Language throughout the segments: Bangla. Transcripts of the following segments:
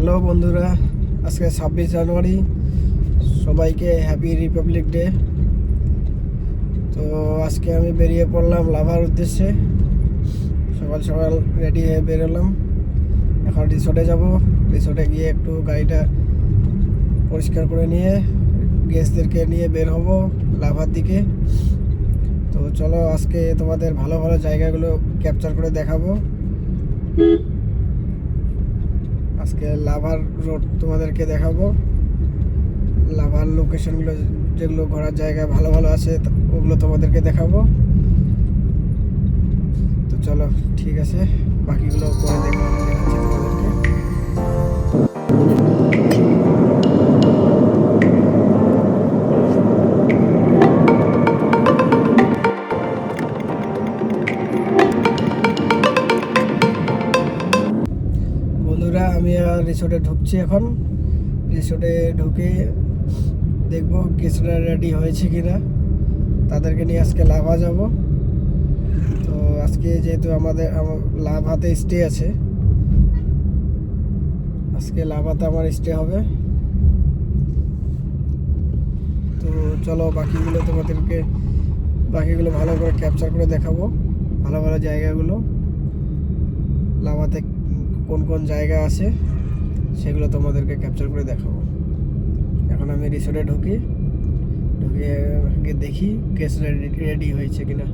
হ্যালো বন্ধুরা, আজকে 26 জানুয়ারি। সবাইকে হ্যাপি রিপাবলিক ডে। তো আজকে আমি বেরিয়ে পড়লাম লাভার উদ্দেশ্যে। সকাল সকাল রেডি হয়ে বেরোলাম। এখন রিসোর্টে যাব। রিসোর্টে গিয়ে একটু গাড়িটা পরিষ্কার করে নিয়ে গেস্টদেরকে নিয়ে বের হব লাভার দিকে। তো চলো আজকে তোমাদের ভালো ভালো জায়গাগুলো ক্যাপচার করে দেখাবো। আজকে লাভার রোড তোমাদেরকে দেখাবো। লাভার লোকেশনগুলো যেগুলো ঘোরার জায়গা ভালো ভালো আছে ওগুলো তোমাদেরকে দেখাবো। তো চলো ঠিক আছে, বাকিগুলো পরে দেখাচ্ছি তোমাদেরকে। বন্ধুরা, আমি রিসোর্টে ঢুকছি এখন। রিসোর্টে ঢুকে দেখবো গেস্টরা রেডি হয়েছে কিনা, তাদেরকে নিয়ে আজকে লাভা যাব। তো আজকে যেহেতু আমাদের লাভাতে স্টে আছে, আজকে লাভাতে আমার স্টে হবে। তো চলো বাকিগুলো ভালো করে ক্যাপচার করে দেখাবো। ভালো ভালো জায়গাগুলো লাভাতে কোন কোন জায়গা আছে সেগুলো তোমাদেরকে ক্যাপচার করে দেখাবো। এখন আমি রিসোর্টে ঢুকে দেখি গেস্ট রেডি হয়েছে কিনা।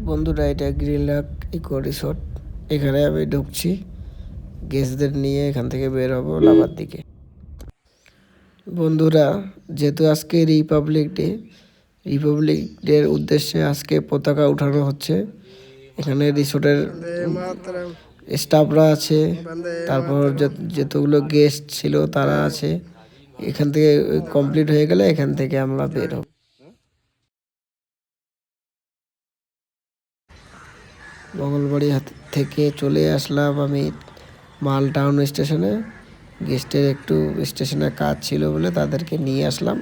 বন্ধুরা, এটা গ্রিন লেক ইকো রিসোর্ট। এখানে আমি ঢুকছি গেস্টদের নিয়ে। এখান থেকে বের হবো লাভার দিকে। বন্ধুরা, যেহেতু আজকে রিপাবলিক ডের উদ্দেশ্যে আজকে পতাকা উঠানো হচ্ছে। এখানে রিসোর্টের স্টাফরা আছে, তারপর যতগুলো গেস্ট ছিল তারা আছে। এখান থেকে কমপ্লিট হয়ে গেলে এখান থেকে আমরা বের হব। মঙ্গলবাড়ি থেকে চলে আসলাম আমি মাল টাউন স্টেশনে। গেস্টের একটু স্টেশনে কাজ ছিল বলে তাদেরকে নিয়ে আসলাম।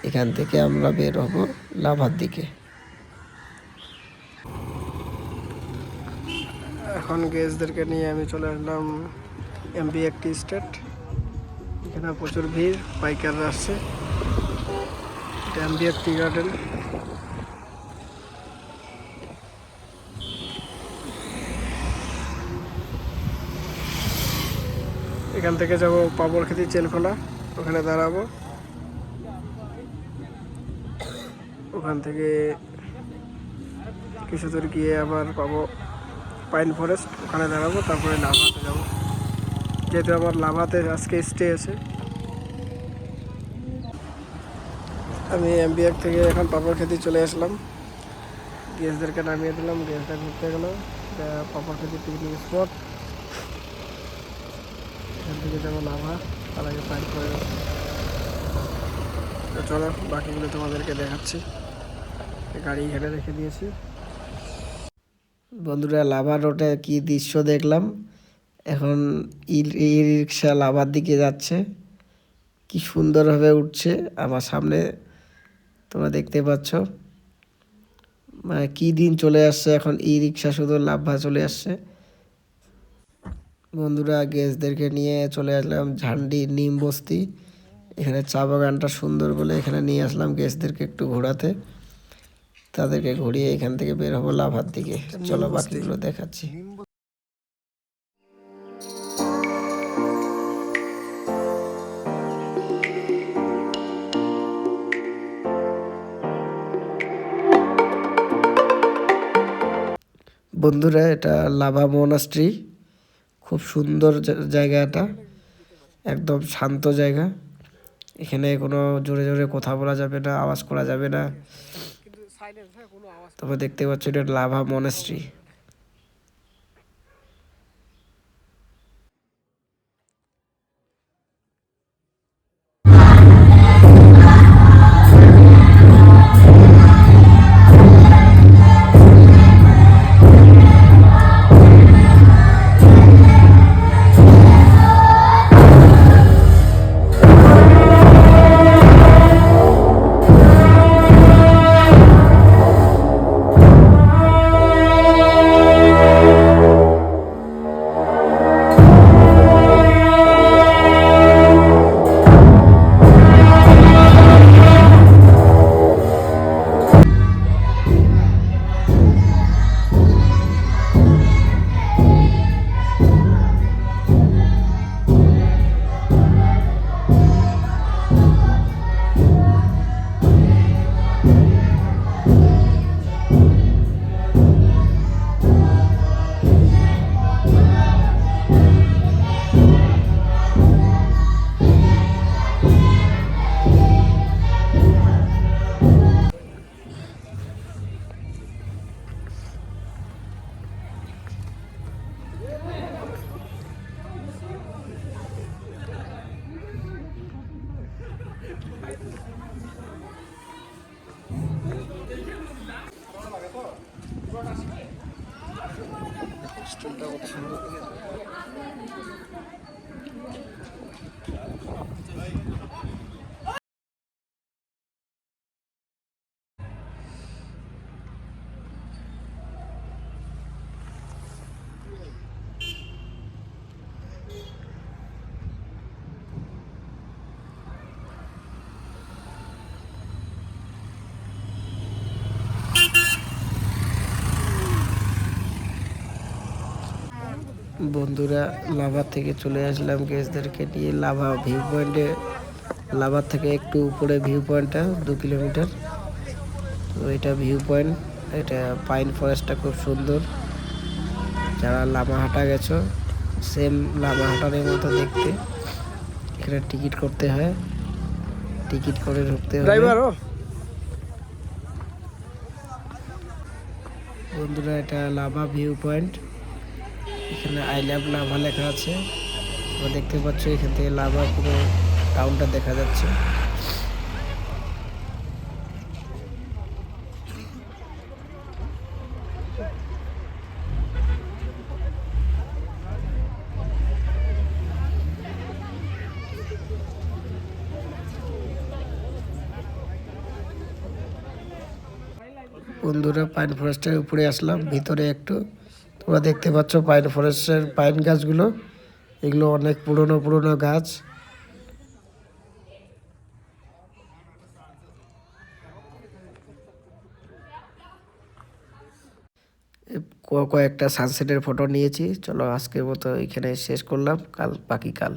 এখান থেকে আমরা বের হব লাভার দিকে। এখন গেস্টদেরকে নিয়ে আমি চলে আসলাম এমবি একটি স্টেট। এখানে প্রচুর ভিড়, বাইকাররা আসছে। এটা এমবি একটি গার্ডেন। এখান থেকে যাব পাপড়খেতি চেনখোলা, ওখানে দাঁড়াবো। ওখান থেকে কিছু দূর গিয়ে আবার পাবো পাইন ফরেস্ট, ওখানে দাঁড়াবো। তারপরে লাভাতে যাব, যেহেতু আমার লাভাতে আজকে স্টে আছে। আমি এমবিএক থেকে এখন পাপড়খেতি চলে আসলাম। গেস্টদেরকে নামিয়ে দিলাম, গেস্টরা ঘুরতে গেল। পাপড়খেতি পিকনিক স্পট। এখান থেকে যাবো লাভা, তার আগে পাইন ফরেস্ট। তো চলো বাকিগুলো তোমাদেরকে দেখাচ্ছি। গাড়ি এখানে রেখে দিয়েছি। বন্ধুরা, লাভা রোডে কি দৃশ্য দেখলাম। এখন ই রিক্সা লাভার দিকে যাচ্ছে, কি সুন্দরভাবে উঠছে আমার সামনে, তোমরা দেখতে পাচ্ছ। মানে কি দিন চলে আসছে, এখন ই রিক্সা শুধু লাভা চলে আসছে। বন্ধুরা, গেস্টদেরকে নিয়ে চলে আসলাম ঝান্ডি নিম বস্তি। এখানে চা বাগানটা সুন্দর বলে এখানে নিয়ে আসলাম গেস্টদেরকে একটু ঘোরাতে। তাদেরকে ঘুরিয়ে এখান থেকে বের হবো লাভার দিকে। চলো বাকিগুলো দেখাচ্ছি। বন্ধুরা, এটা লাভা মনাস্ট্রি। খুব সুন্দর জায়গাটা, একদম শান্ত জায়গা। এখানে কোনো জোরে জোরে কথা বলা যাবে না, আওয়াজ করা যাবে না। তবে দেখতে পাচ্ছ এটা লাভা মনাস্ট্রি। স্টুলটা কত সুন্দর। বন্ধুরা, লাভা থেকে চলে আসলাম গেস্টদেরকে নিয়ে লাভা ভিউ পয়েন্টে। লাভার থেকে একটু উপরে ভিউ পয়েন্টটা 2 কিলোমিটার। তো এটা ভিউ পয়েন্ট, এটা পাইন ফরেস্টটা খুব সুন্দর। যারা লামাহাটা গেছো, সেম লামাহাটার মতো দেখতে। এখানে টিকিট করতে হয়, টিকিট করে ঢুকতে হয়। বন্ধুরা, এটা লাভা ভিউ পয়েন্ট। এখানে আই লাভ লাভা লেখা আছে। তোমরা দেখতে পাচ্ছ এখান থেকে লাভা পুরো টাউনটা দেখা যাচ্ছে। বন্ধুরা, পাইন ফরেস্টের উপরে আসলাম, ভিতরে একটু। তোমরা দেখতে পাচ্ছ পাইন ফরেস্টের পাইন গাছগুলো, এগুলো অনেক পুরনো পুরনো গাছ। কয়েকটা সানসেটের ফটো নিয়েছি। চলো আজকের মতো এখানে শেষ করলাম, কাল বাকি কাল।